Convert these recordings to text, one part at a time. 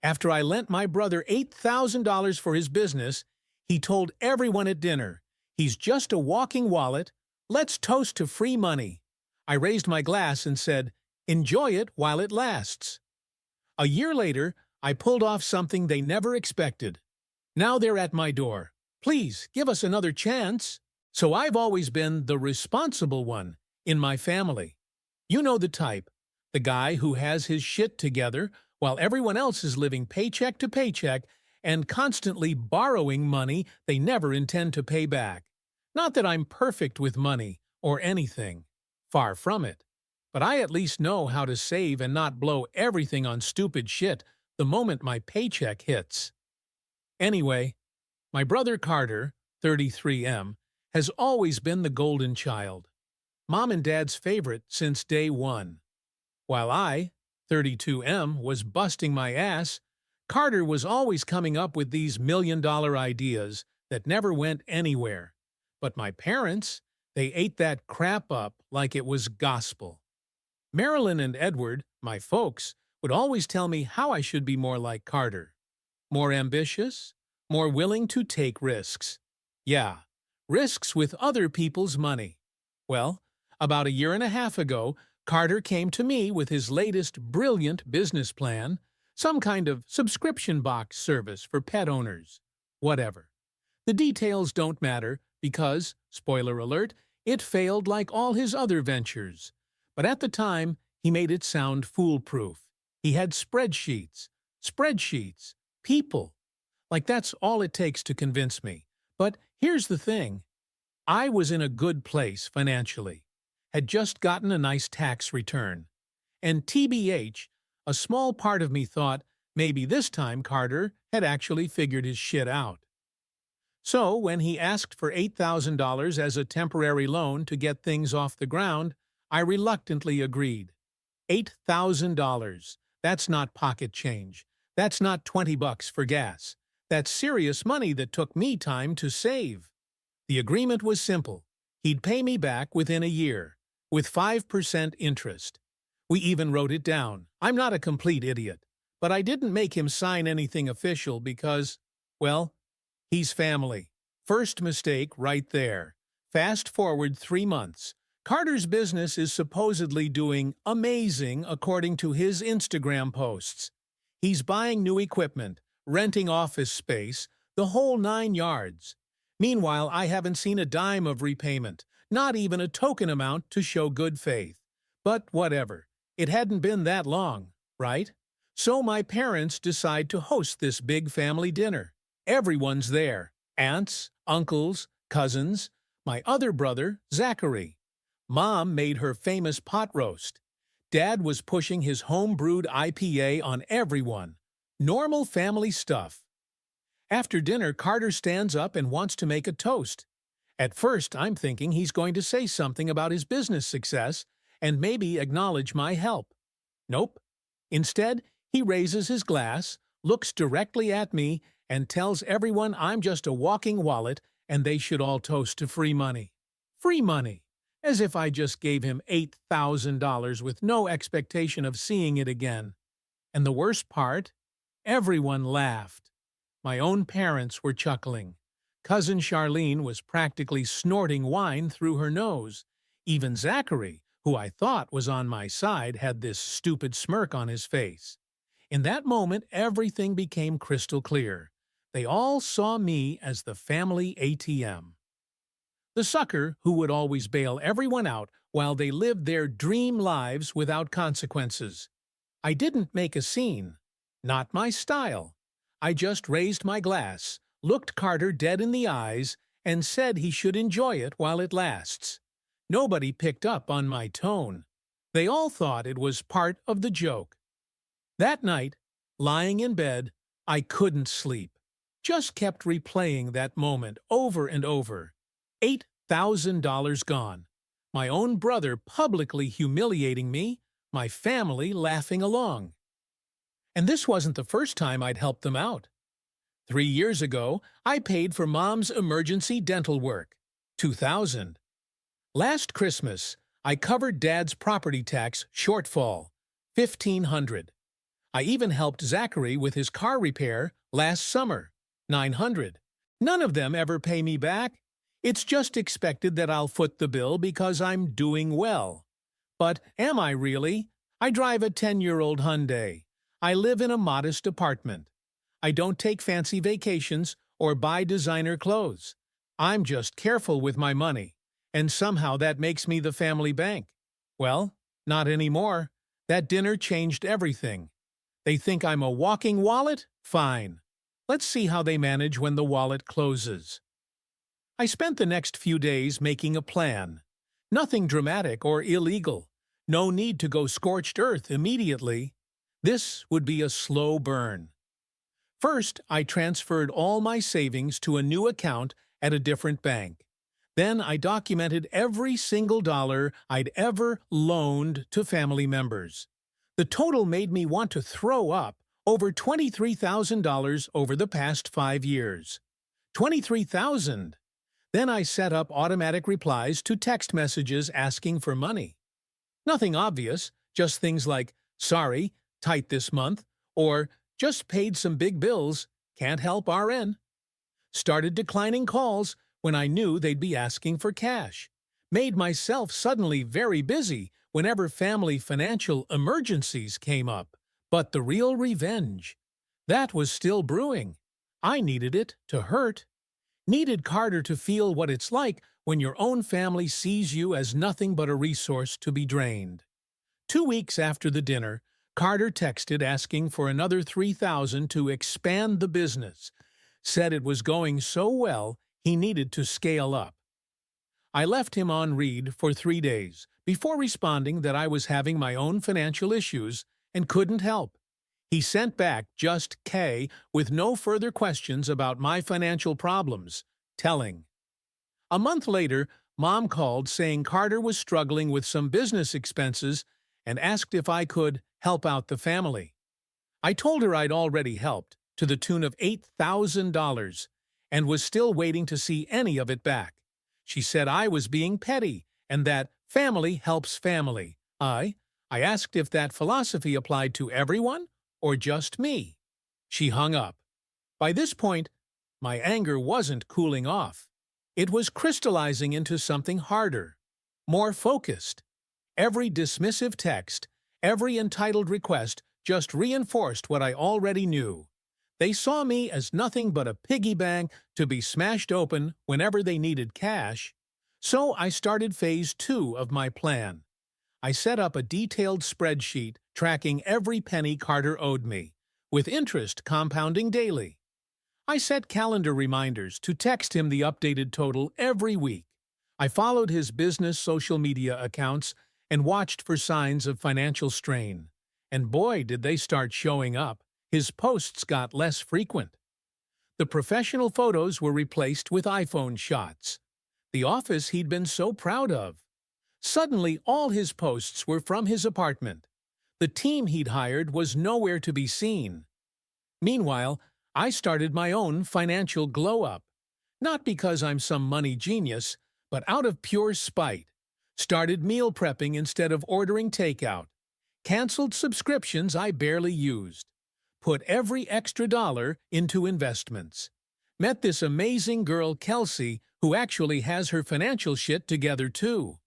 After I lent my brother $8,000 for his business, he told everyone at dinner, "He's just a walking wallet. Let's toast to free money." I raised my glass and said, "Enjoy it while it lasts." A year later, I pulled off something they never expected. Now they're at my door. "Please, give us another chance." So I've always been the responsible one in my family. You know the type. The guy who has his shit together while everyone else is living paycheck to paycheck and constantly borrowing money they never intend to pay back. Not that I'm perfect with money or anything. Far from it. But I at least know how to save and not blow everything on stupid shit the moment my paycheck hits. Anyway, my brother Carter, 33M, has always been the golden child. Mom and Dad's favorite since day one. While I, 32M, was busting my ass, Carter was always coming up with these million-dollar ideas that never went anywhere. But my parents, they ate that crap up like it was gospel. Marilyn and Edward, my folks, would always tell me how I should be more like Carter. More ambitious, more willing to take risks. Yeah, risks with other people's money. Well, about a year and a half ago, Carter came to me with his latest brilliant business plan, some kind of subscription box service for pet owners. Whatever. The details don't matter because, spoiler alert, it failed like all his other ventures. But at the time, he made it sound foolproof. He had spreadsheets, people. Like that's all it takes to convince me. But here's the thing. I was in a good place financially, had just gotten a nice tax return. And TBH, a small part of me thought maybe this time Carter had actually figured his shit out. So when he asked for $8,000 as a temporary loan to get things off the ground, I reluctantly agreed. $8,000. That's not pocket change. That's not $20 for gas. That's serious money that took me time to save. The agreement was simple. He'd pay me back within a year, with 5% interest. We even wrote it down. I'm not a complete idiot. But I didn't make him sign anything official because, well, he's family. First mistake right there. Fast forward 3 months. Carter's business is supposedly doing amazing according to his Instagram posts. He's buying new equipment, renting office space, the whole 9 yards. Meanwhile, I haven't seen a dime of repayment, not even a token amount to show good faith. But whatever. It hadn't been that long, right? So my parents decide to host this big family dinner. Everyone's there. Aunts, uncles, cousins, my other brother, Zachary. Mom made her famous pot roast. Dad was pushing his home-brewed IPA on everyone. Normal family stuff. After dinner, Carter stands up and wants to make a toast. At first, I'm thinking he's going to say something about his business success and maybe acknowledge my help. Nope. Instead, he raises his glass, looks directly at me, and tells everyone I'm just a walking wallet and they should all toast to free money. Free money. As if I just gave him $8,000 with no expectation of seeing it again. And the worst part? Everyone laughed. My own parents were chuckling. Cousin Charlene was practically snorting wine through her nose. Even Zachary, who I thought was on my side, had this stupid smirk on his face. In that moment, everything became crystal clear. They all saw me as the family ATM. The sucker who would always bail everyone out while they lived their dream lives without consequences. I didn't make a scene. Not my style. I just raised my glass, looked Carter dead in the eyes, and said he should enjoy it while it lasts. Nobody picked up on my tone. They all thought it was part of the joke. That night, lying in bed, I couldn't sleep. Just kept replaying that moment over and over. $8,000 gone. My own brother publicly humiliating me, my family laughing along. And this wasn't the first time I'd helped them out. 3 years ago, I paid for Mom's emergency dental work. $2,000. Last Christmas, I covered Dad's property tax shortfall. $1,500. I even helped Zachary with his car repair last summer. 900. None of them ever pay me back. It's just expected that I'll foot the bill because I'm doing well. But am I really? I drive a 10-year-old Hyundai. I live in a modest apartment. I don't take fancy vacations or buy designer clothes. I'm just careful with my money, and somehow that makes me the family bank. Well, not anymore. That dinner changed everything. They think I'm a walking wallet? Fine. Let's see how they manage when the wallet closes. I spent the next few days making a plan. Nothing dramatic or illegal. No need to go scorched earth immediately. This would be a slow burn. First, I transferred all my savings to a new account at a different bank. Then I documented every single dollar I'd ever loaned to family members. The total made me want to throw up. Over $23,000 over the past 5 years. $23,000! Then I set up automatic replies to text messages asking for money. Nothing obvious, just things like, sorry, tight this month, or just paid some big bills, can't help RN. Started declining calls when I knew they'd be asking for cash. Made myself suddenly very busy whenever family financial emergencies came up. But the real revenge, that was still brewing. I needed it to hurt. Needed Carter to feel what it's like when your own family sees you as nothing but a resource to be drained. 2 weeks after the dinner, Carter texted asking for another $3,000 to expand the business. Said it was going so well, he needed to scale up. I left him on read for 3 days before responding that I was having my own financial issues and couldn't help. He sent back just K with no further questions about my financial problems, telling. A month later, Mom called saying Carter was struggling with some business expenses and asked if I could help out the family. I told her I'd already helped, to the tune of $8,000, and was still waiting to see any of it back. She said I was being petty and that family helps family. I asked if that philosophy applied to everyone or just me. She hung up. By this point, my anger wasn't cooling off. It was crystallizing into something harder, more focused. Every dismissive text, every entitled request just reinforced what I already knew. They saw me as nothing but a piggy bank to be smashed open whenever they needed cash. So I started phase 2 of my plan. I set up a detailed spreadsheet tracking every penny Carter owed me, with interest compounding daily. I set calendar reminders to text him the updated total every week. I followed his business social media accounts and watched for signs of financial strain. And boy, did they start showing up. His posts got less frequent. The professional photos were replaced with iPhone shots. The office he'd been so proud of. Suddenly, all his posts were from his apartment. The team he'd hired was nowhere to be seen. Meanwhile, I started my own financial glow-up. Not because I'm some money genius, but out of pure spite. Started meal prepping instead of ordering takeout. Canceled subscriptions I barely used. Put every extra dollar into investments. Met this amazing girl, Kelsey, who actually has her financial shit together too.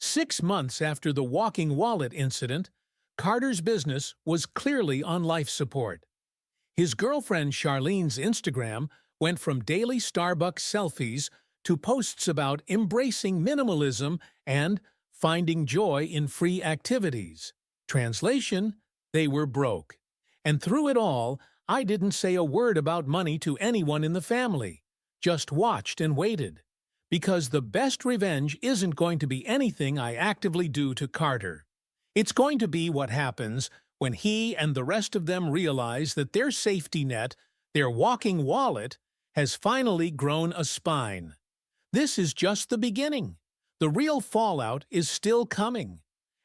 6 months after the walking wallet incident, Carter's business was clearly on life support. His girlfriend Charlene's Instagram went from daily Starbucks selfies to posts about embracing minimalism and finding joy in free activities. Translation, they were broke. And through it all, I didn't say a word about money to anyone in the family, just watched and waited. Because the best revenge isn't going to be anything I actively do to Carter. It's going to be what happens when he and the rest of them realize that their safety net, their walking wallet, has finally grown a spine. This is just the beginning. The real fallout is still coming.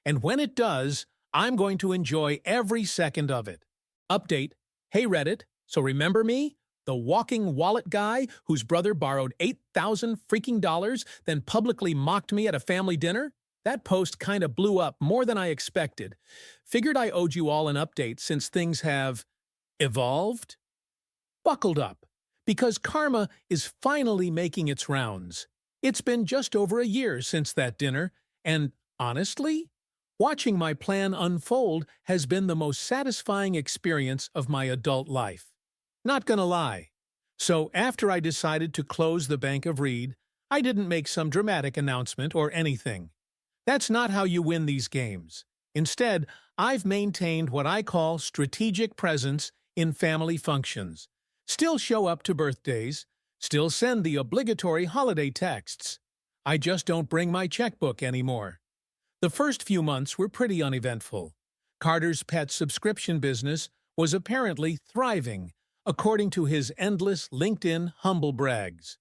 And when it does, I'm going to enjoy every second of it. Update. Hey Reddit, so remember me? The walking wallet guy whose brother borrowed $8,000 freaking dollars, then publicly mocked me at a family dinner? That post kinda blew up more than I expected. Figured I owed you all an update since things have evolved? Buckled up, because karma is finally making its rounds. It's been just over a year since that dinner, and honestly, watching my plan unfold has been the most satisfying experience of my adult life. Not gonna lie. So after I decided to close the Bank of Reed, I didn't make some dramatic announcement or anything. That's not how you win these games. Instead, I've maintained what I call strategic presence in family functions. Still show up to birthdays, still send the obligatory holiday texts. I just don't bring my checkbook anymore. The first few months were pretty uneventful. Carter's pet subscription business was apparently thriving, according to his endless LinkedIn humble brags.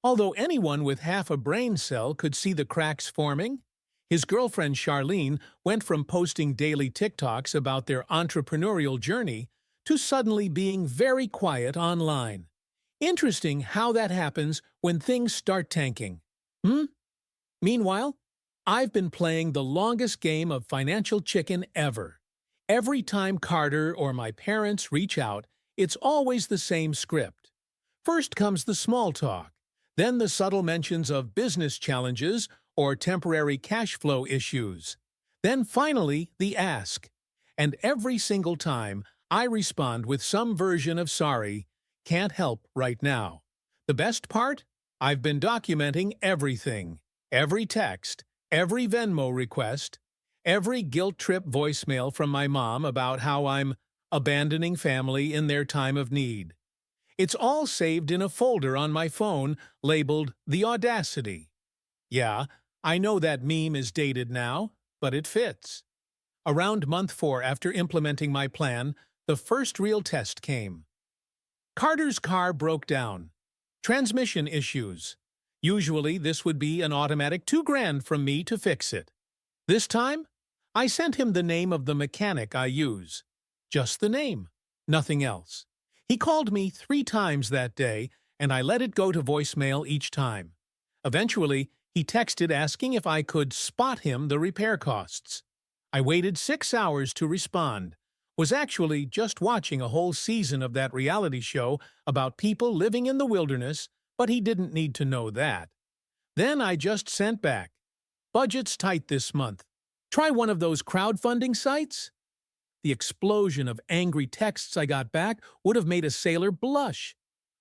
Although anyone with half a brain cell could see the cracks forming, his girlfriend Charlene went from posting daily TikToks about their entrepreneurial journey to suddenly being very quiet online. Interesting how that happens when things start tanking. Meanwhile, I've been playing the longest game of financial chicken ever. Every time Carter or my parents reach out, it's always the same script. First comes the small talk, then the subtle mentions of business challenges or temporary cash flow issues. Then finally, the ask. And every single time, I respond with some version of sorry, can't help right now. The best part? I've been documenting everything. Every text, every Venmo request, every guilt trip voicemail from my mom about how I'm abandoning family in their time of need. It's all saved in a folder on my phone labeled The Audacity. Yeah, I know that meme is dated now, but it fits. Around month 4 after implementing my plan, the first real test came. Carter's car broke down. Transmission issues. Usually this would be an automatic $2,000 from me to fix it. This time, I sent him the name of the mechanic I use. Just the name, nothing else. He called me 3 times that day, and I let it go to voicemail each time. Eventually, he texted asking if I could spot him the repair costs. I waited 6 hours to respond. Was actually just watching a whole season of that reality show about people living in the wilderness, but he didn't need to know that. Then I just sent back. Budget's tight this month. Try one of those crowdfunding sites? The explosion of angry texts I got back would have made a sailor blush.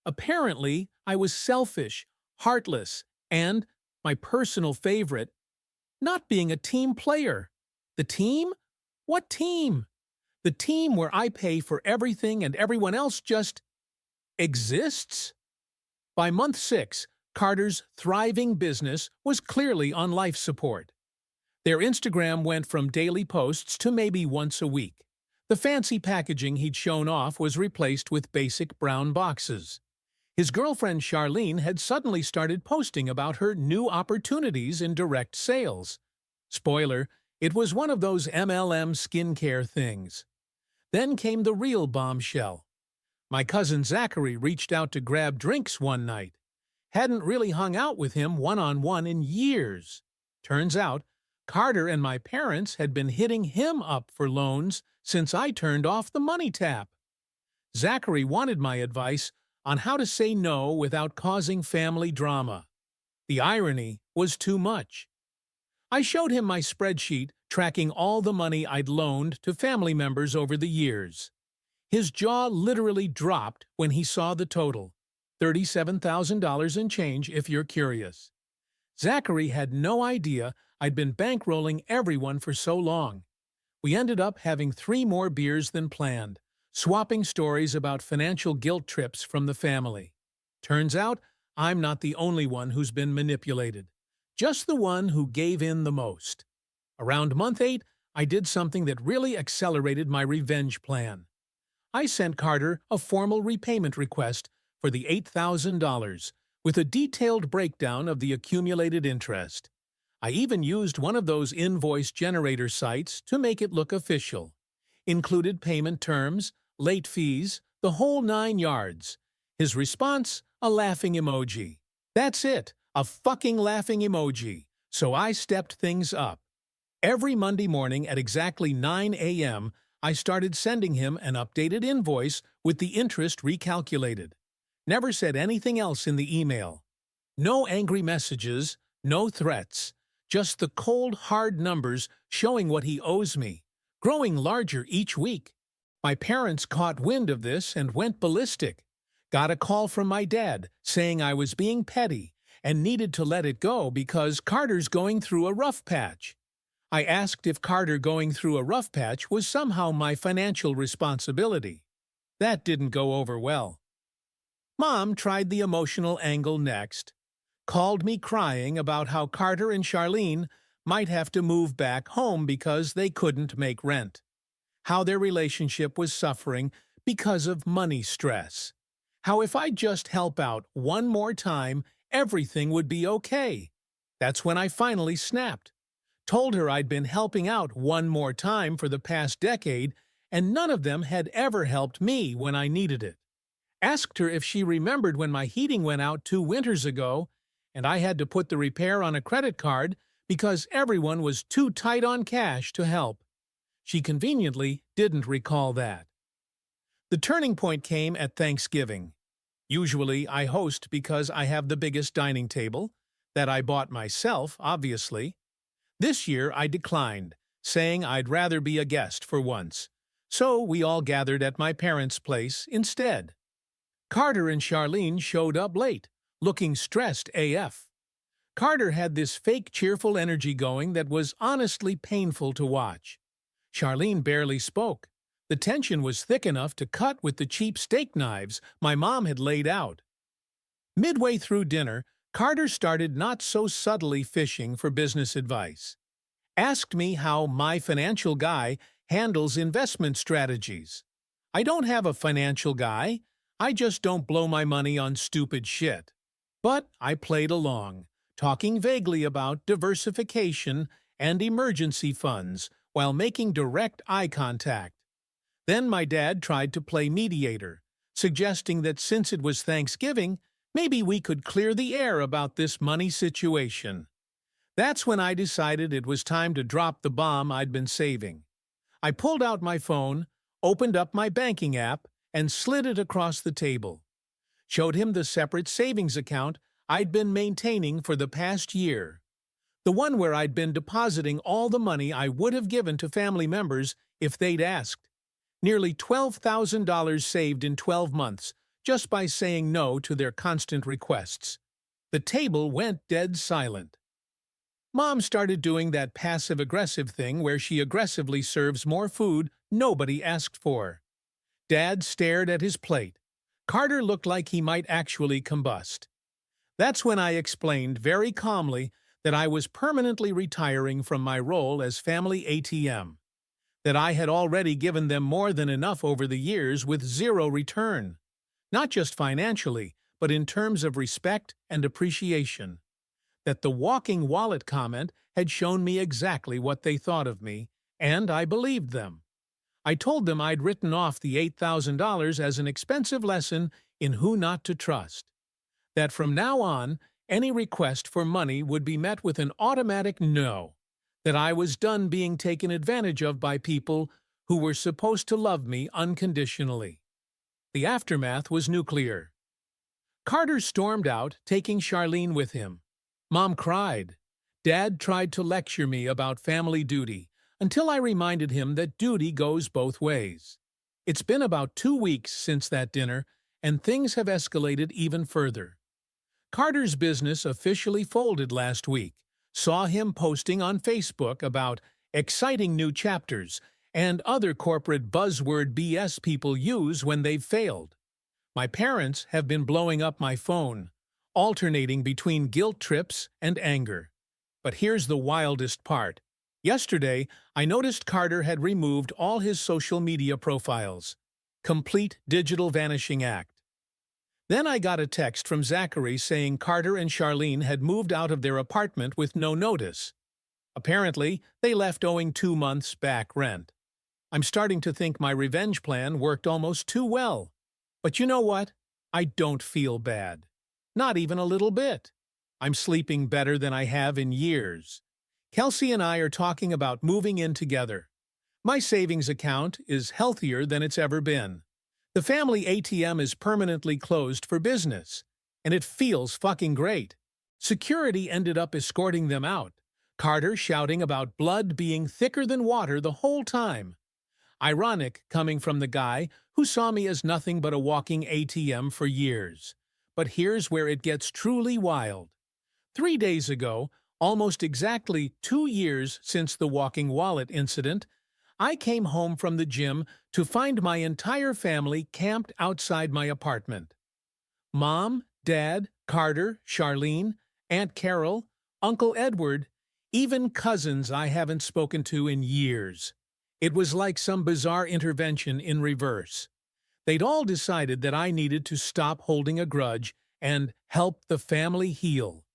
Apparently, I was selfish, heartless, and, my personal favorite, not being a team player. The team? What team? The team where I pay for everything and everyone else just exists? By month 6, Carter's thriving business was clearly on life support. Their Instagram went from daily posts to maybe once a week. The fancy packaging he'd shown off was replaced with basic brown boxes. His girlfriend Charlene had suddenly started posting about her new opportunities in direct sales. Spoiler, it was one of those MLM skincare things. Then came the real bombshell. My cousin Zachary reached out to grab drinks one night. Hadn't really hung out with him one-on-one in years. Turns out, Carter and my parents had been hitting him up for loans since I turned off the money tap. Zachary wanted my advice on how to say no without causing family drama. The irony was too much. I showed him my spreadsheet tracking all the money I'd loaned to family members over the years. His jaw literally dropped when he saw the total, $37,000 in change if you're curious. Zachary had no idea I'd been bankrolling everyone for so long. We ended up having 3 more beers than planned, swapping stories about financial guilt trips from the family. Turns out, I'm not the only one who's been manipulated, just the one who gave in the most. Around month 8, I did something that really accelerated my revenge plan. I sent Carter a formal repayment request for the $8,000 with a detailed breakdown of the accumulated interest. I even used one of those invoice generator sites to make it look official. Included payment terms, late fees, the whole 9 yards. His response? A laughing emoji. That's it, a fucking laughing emoji. So I stepped things up. Every Monday morning at exactly 9 a.m., I started sending him an updated invoice with the interest recalculated. Never said anything else in the email. No angry messages, no threats, just the cold, hard numbers showing what he owes me, growing larger each week. My parents caught wind of this and went ballistic. Got a call from my dad saying I was being petty and needed to let it go because Carter's going through a rough patch. I asked if Carter going through a rough patch was somehow my financial responsibility. That didn't go over well. Mom tried the emotional angle next. Called me crying about how Carter and Charlene might have to move back home because they couldn't make rent. How their relationship was suffering because of money stress. How if I just help out one more time, everything would be okay. That's when I finally snapped. Told her I'd been helping out one more time for the past decade, and none of them had ever helped me when I needed it. Asked her if she remembered when my heating went out 2 winters ago, and I had to put the repair on a credit card because everyone was too tight on cash to help. She conveniently didn't recall that. The turning point came at Thanksgiving. Usually I host because I have the biggest dining table, that I bought myself, obviously. This year I declined, saying I'd rather be a guest for once. So we all gathered at my parents' place instead. Carter and Charlene showed up late, looking stressed AF. Carter had this fake cheerful energy going that was honestly painful to watch. Charlene barely spoke. The tension was thick enough to cut with the cheap steak knives my mom had laid out. Midway through dinner, Carter started not so subtly fishing for business advice. Asked me how my financial guy handles investment strategies. I don't have a financial guy. I just don't blow my money on stupid shit. But I played along, talking vaguely about diversification and emergency funds while making direct eye contact. Then my dad tried to play mediator, suggesting that since it was Thanksgiving, maybe we could clear the air about this money situation. That's when I decided it was time to drop the bomb I'd been saving. I pulled out my phone, opened up my banking app, and slid it across the table. Showed him the separate savings account I'd been maintaining for the past year. The one where I'd been depositing all the money I would have given to family members if they'd asked. Nearly $12,000 saved in 12 months just by saying no to their constant requests. The table went dead silent. Mom started doing that passive-aggressive thing where she aggressively serves more food nobody asked for. Dad stared at his plate. Carter looked like he might actually combust. That's when I explained very calmly that I was permanently retiring from my role as family ATM. That I had already given them more than enough over the years with zero return. Not just financially, but in terms of respect and appreciation. That the walking wallet comment had shown me exactly what they thought of me, and I believed them. I told them I'd written off the $8,000 as an expensive lesson in who not to trust. That from now on, any request for money would be met with an automatic no. That I was done being taken advantage of by people who were supposed to love me unconditionally. The aftermath was nuclear. Carter stormed out, taking Charlene with him. Mom cried. Dad tried to lecture me about family duty, until I reminded him that duty goes both ways. It's been about 2 weeks since that dinner, and things have escalated even further. Carter's business officially folded last week. Saw him posting on Facebook about exciting new chapters and other corporate buzzword BS people use when they've failed. My parents have been blowing up my phone, alternating between guilt trips and anger. But here's the wildest part. Yesterday, I noticed Carter had removed all his social media profiles. Complete digital vanishing act. Then I got a text from Zachary saying Carter and Charlene had moved out of their apartment with no notice. Apparently, they left owing 2 months back rent. I'm starting to think my revenge plan worked almost too well. But you know what? I don't feel bad. Not even a little bit. I'm sleeping better than I have in years. Kelsey and I are talking about moving in together. My savings account is healthier than it's ever been. The family ATM is permanently closed for business, and it feels fucking great. Security ended up escorting them out, Carter shouting about blood being thicker than water the whole time. Ironic coming from the guy who saw me as nothing but a walking ATM for years. But here's where it gets truly wild. 3 days ago, almost exactly 2 years since the walking wallet incident, I came home from the gym to find my entire family camped outside my apartment. Mom, Dad, Carter, Charlene, Aunt Carol, Uncle Edward, even cousins I haven't spoken to in years. It was like some bizarre intervention in reverse. They'd all decided that I needed to stop holding a grudge and help the family heal.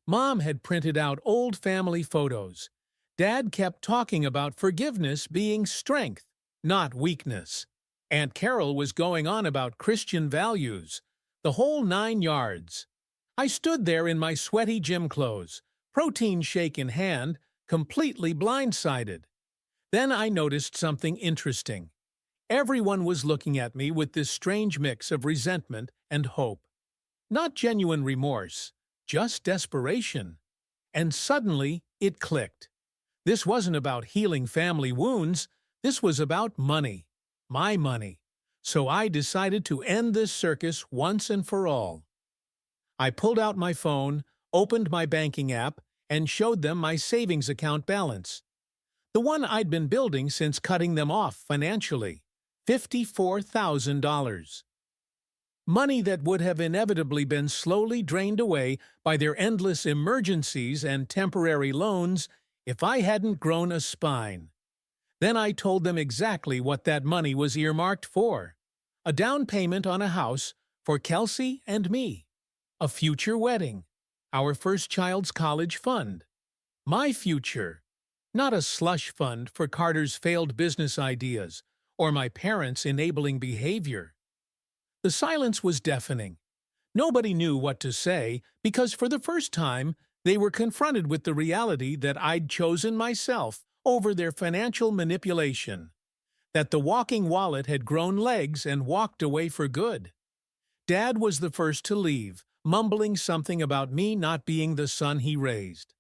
Mom had printed out old family photos. Dad kept talking about forgiveness being strength, not weakness. Aunt Carol was going on about Christian values, the whole 9 yards. I stood there in my sweaty gym clothes, protein shake in hand, completely blindsided. Then I noticed something interesting. Everyone was looking at me with this strange mix of resentment and hope. Not genuine remorse, just desperation. And suddenly, it clicked. This wasn't about healing family wounds, this was about money. My money. So I decided to end this circus once and for all. I pulled out my phone, opened my banking app, and showed them my savings account balance. The one I'd been building since cutting them off financially. $54,000. Money that would have inevitably been slowly drained away by their endless emergencies and temporary loans if I hadn't grown a spine. Then I told them exactly what that money was earmarked for. A down payment on a house for Kelsey and me. A future wedding. Our first child's college fund. My future. Not a slush fund for Carter's failed business ideas or my parents' enabling behavior. The silence was deafening. Nobody knew what to say because for the first time they were confronted with the reality that I'd chosen myself over their financial manipulation, that the walking wallet had grown legs and walked away for good. Dad was the first to leave, mumbling something about me not being the son he raised.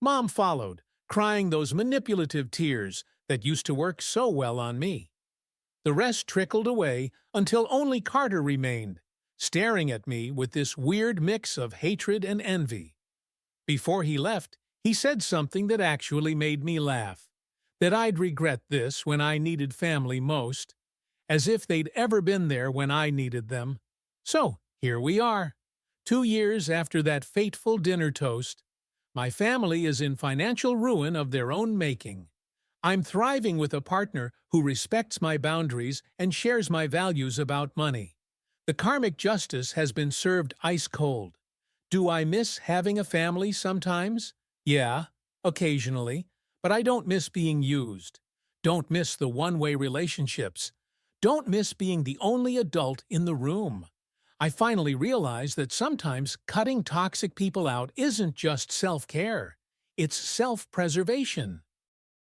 Mom followed, crying those manipulative tears that used to work so well on me. The rest trickled away until only Carter remained, staring at me with this weird mix of hatred and envy. Before he left, he said something that actually made me laugh, that I'd regret this when I needed family most, as if they'd ever been there when I needed them. So, here we are, 2 years after that fateful dinner toast. My family is in financial ruin of their own making. I'm thriving with a partner who respects my boundaries and shares my values about money. The karmic justice has been served ice cold. Do I miss having a family sometimes? Yeah, occasionally, but I don't miss being used. Don't miss the one-way relationships. Don't miss being the only adult in the room. I finally realized that sometimes cutting toxic people out isn't just self-care. It's self-preservation.